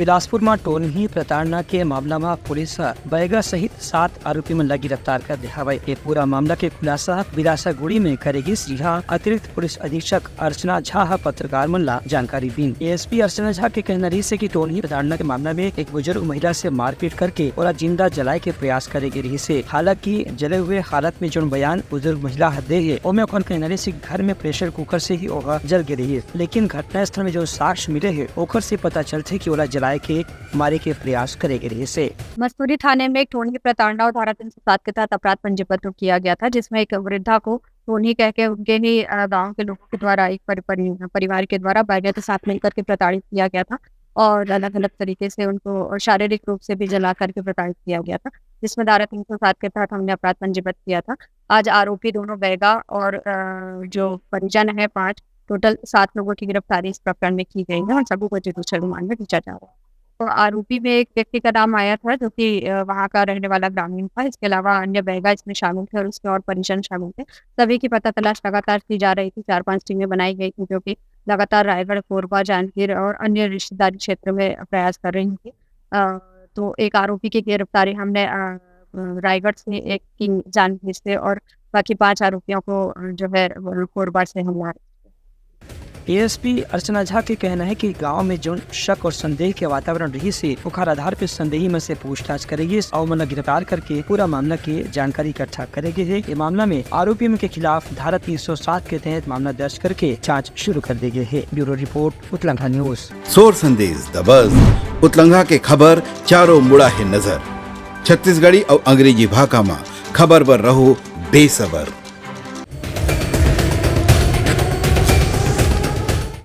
बिलासपुर में टोनही प्रताड़ना के मामला में पुलिस बैगा सहित 7 आरोपी मन ला गिरफ्तार कर दिया है। ये पूरा मामला के खुलासा बिलासागुड़ी में करेगी जिहा अतिरिक्त पुलिस अधीक्षक अर्चना झा पत्रकार मन ला जानकारी दी। एएसपी अर्चना झा के कहना रही की टोनही प्रताड़ना के मामला में एक बुजुर्ग महिला से मारपीट करके और जिंदा जलाए के प्रयास करेगी रही से। हालांकि जले हुए हालत में जो बयान बुजुर्ग महिला दे है ओमे कहना रही से घर में प्रेशर कुकर से ही ओह जल गिरी है, लेकिन घटना स्थल में जो साक्ष्य मिले है ओकर से पता चलते कि ओला जलाए के मारे के प्रयास करेगी रही से। मस्तूरी थाने में एक टोनही प्रताड़ना और धारा 307 के तहत अपराध पंजीबद्ध किया गया था, जिसमें एक वृद्धा को टोनही कह के उनके ही गांव के लोगों के द्वारा एक परिवार के द्वारा बैगा के साथ मिलकर के प्रताड़ित किया गया था और अलग अलग तरीके से उनको शारीरिक रूप से भी जला करके प्रताड़ित किया गया था, जिसमें धारा 307 के तहत हमने अपराध पंजीबद्ध किया था। आज आरोपी दोनों बैगा और जो परिजन है 5 टोटल 7 लोगों की गिरफ्तारी इस प्रकरण में की गई है और सभी को जुडिशियल रिमांड में भेजा जा रहा है। तो आरोपी में एक व्यक्ति का नाम आया था जो कि वहाँ का रहने वाला ग्रामीण था। इसके अलावा अन्य बैगा इसमें शामिल थे और उसके और परिजन शामिल थे। सभी की पता तलाश लगातार की जा रही थी। 4-5 टीमें बनाई गई थी जो कि लगातार रायगढ़, कोरबा, जांजगीर और अन्य रिश्तेदारी क्षेत्र में प्रयास कर रही थी। तो एक आरोपी की गिरफ्तारी हमने रायगढ़ से, एक की जांजगीर से और बाकी 5 आरोपियों को जो है कोरबा से हम एएसपी अर्चना झा के कहना है कि गांव में जो शक और संदेह के वातावरण रही से उखार आधार पर संदेही में से पूछताछ करेगी और मन गिरफ्तार करके पूरा मामला की जानकारी इकट्ठा करेगी है। ये मामला में आरोपियों के खिलाफ धारा 307 के तहत मामला दर्ज करके जांच शुरू कर दी गई है। ब्यूरो रिपोर्ट उतलंघा न्यूज। सोर संदेश दबज उतलंघा के खबर चारों मुड़ा है नजर। छत्तीसगढ़ी और अंग्रेजी भाषा में खबर पर रहो बेसबर।